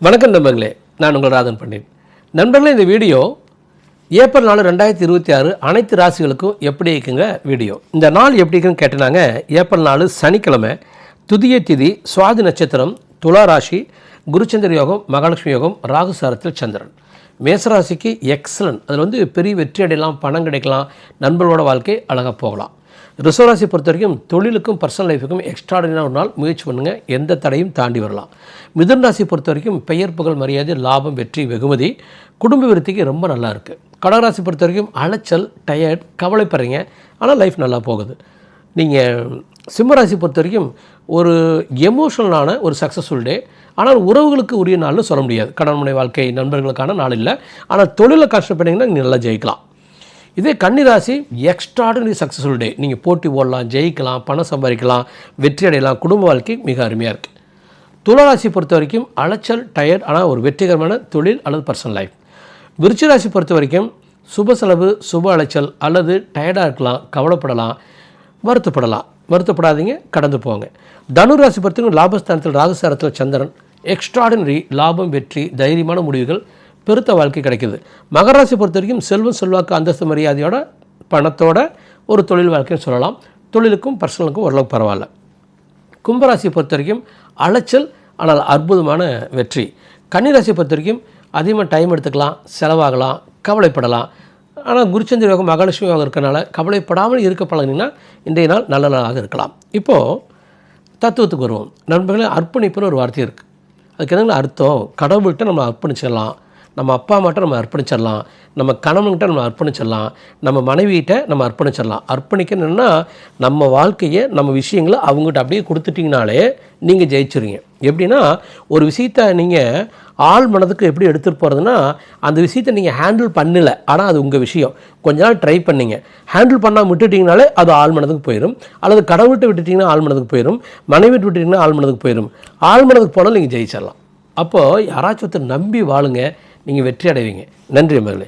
வணக்கம் நண்பர்களே, நான் உங்கள் ராதன் பண்டிட். நண்பர்களே, இந்த வீடியோ ஏப்ரல் 4 2026 அனைத்து ராசிகளுக்கும் எப்படி இருக்குங்க வீடியோ. இந்த நாள் எப்படி இருக்குன்னு கேட்டனாங்க. ஏப்ரல் 4 சனிக்கிழமை, துதிய திதி, சுவாதி நட்சத்திரம், துலா ராசி, குருச்சந்திர யோகம், மகாலட்சுமி யோகம், ராகு சாரத்தில் சந்திரன். மேசராசிக்கு எக்ஸலன்ட். அதில் பெரிய வெற்றி அடையலாம், பணம் கிடைக்கலாம், நண்பர்களோட வாழ்க்கை அழகாக போகலாம். ரிசர்வ் ராசி பொறுத்த வரைக்கும் தொழிலுக்கும் பர்சனல் லைஃபுக்கும் எக்ஸ்ட்ராடினரியான ஒரு நாள். முயற்சி பண்ணுங்கள், எந்த தடையும் தாண்டி வரலாம். மிதுன ராசி பொறுத்த வரைக்கும் பெயர் புகழ் மரியாதை, லாபம், வெற்றி, வெகுமதி, குடும்ப விருத்திக்கு ரொம்ப நல்லா இருக்குது. கடகராசி பொறுத்த வரைக்கும் அலைச்சல், டயர்ட், கவலைப்படுறீங்க, ஆனால் லைஃப் நல்லா போகுது. நீங்கள் சிம்மராசி பொறுத்த வரைக்கும் ஒரு எமோஷனலான ஒரு சக்ஸஸ்ஃபுல் டே. ஆனால் உறவுகளுக்கு உரிய நாள்னு சொல்ல முடியாது. கணவன் வாழ்க்கை, நண்பர்களுக்கான நாள் இல்லை. ஆனால் தொழிலில் கஷ்டப்பட்டீங்கன்னா நீங்கள் நல்லா ஜெயிக்கலாம். இதே கன்னிராசி எக்ஸ்ட்ராடினரி சக்ஸஸ்ஃபுல் டே. நீங்கள் போட்டி ஓடலாம், ஜெயிக்கலாம், பணம் சம்பாதிக்கலாம், வெற்றி அடையலாம், குடும்ப வாழ்க்கை மிக அருமையாக இருக்குது. துளாராசி பொறுத்த வரைக்கும் அலைச்சல், டயர்ட், ஆனால் ஒரு வெற்றிகரமான தொழில் அல்லது பர்சனல் லைஃப். விருச்சிகராசி பொறுத்த வரைக்கும் சுப செலவு, சுப அலைச்சல் அல்லது டயர்டாக இருக்கலாம், கவலைப்படலாம், வருத்தப்படாதீங்க, கடந்து போங்க. தனுராசி பொறுத்த வரைக்கும் லாபஸ்தானத்தில் ராகுசாரத்தில் சந்திரன், எக்ஸ்ட்ராடினரி லாபம், வெற்றி, தைரியமான முடிவுகள், பெருத்த வாழ்க்கை கிடைக்கிது. மகராசி பொறுத்த வரைக்கும் செல்வம், செல்வாக்கு, அந்தஸ்து, மரியாதையோட, பணத்தோட ஒரு தொழில் வாழ்க்கைன்னு சொல்லலாம். தொழிலுக்கும் பர்சனலுக்கும் ஓரளவுக்கு பரவாயில்ல. கும்பராசியை பொறுத்த வரைக்கும் அலைச்சல், ஆனால் அற்புதமான வெற்றி. கன்னிராசியை பொறுத்த வரைக்கும் அதிகமாக டைம் எடுத்துக்கலாம், செலவாகலாம், கவலைப்படலாம். ஆனால் குருச்சந்திர யோகம், மகாலட்சுமி யோகம் இருக்கிறனால கவலைப்படாமல் இருக்க பழகினீங்கன்னா இன்றைய நாள் நல்ல நாளாக இருக்கலாம். இப்போது தத்துவத்துக்கு வருவோம். நண்பர்களே, அர்ப்பணிப்புன்னு ஒரு வார்த்தை இருக்குது. அதுக்கு என்னென்ன அர்த்தம்? கடவுள்கிட்ட நம்ம அர்ப்பணிச்சிடலாம், நம்ம அப்பா அம்மாட்ட நம்ம அர்ப்பணிச்சிடலாம், நம்ம கணவன்கிட்ட நம்ம அர்ப்பணிச்சிடலாம், நம்ம மனைவியிட்ட நம்ம அர்ப்பணிச்சிடலாம். அர்ப்பணிக்கணுன்னா நம்ம வாழ்க்கையை, நம்ம விஷயங்களை அவங்ககிட்ட அப்படியே கொடுத்துட்டிங்கனாலே நீங்கள் ஜெயிச்சுருங்க. எப்படின்னா, ஒரு விஷயத்தை நீங்கள் ஆள் மனதுக்கு எப்படி எடுத்துகிட்டு போகிறதுனா, அந்த விஷயத்தை நீங்கள் ஹேண்டில் பண்ணலை, ஆனால் அது உங்கள் விஷயம், கொஞ்ச நாள் ட்ரை பண்ணிங்க, ஹேண்டில் பண்ணாமல் விட்டுட்டிங்கனாலே அது ஆள் மனதுக்கு போயிடும். அல்லது கடவுள்கிட்ட விட்டுட்டிங்கன்னா ஆள் மனதுக்கு போயிடும், மனைவிட்டு விட்டுட்டிங்கன்னா ஆள் மனதுக்கு போயிடும். ஆள் மனதுக்கு போனாலும் நீங்கள் ஜெயிச்சிடலாம். அப்போது யாராச்சும் ஒருத்தர் நம்பி வாழுங்க, நீங்கள் வெற்றி அடைவீங்க. நன்றி மகளே.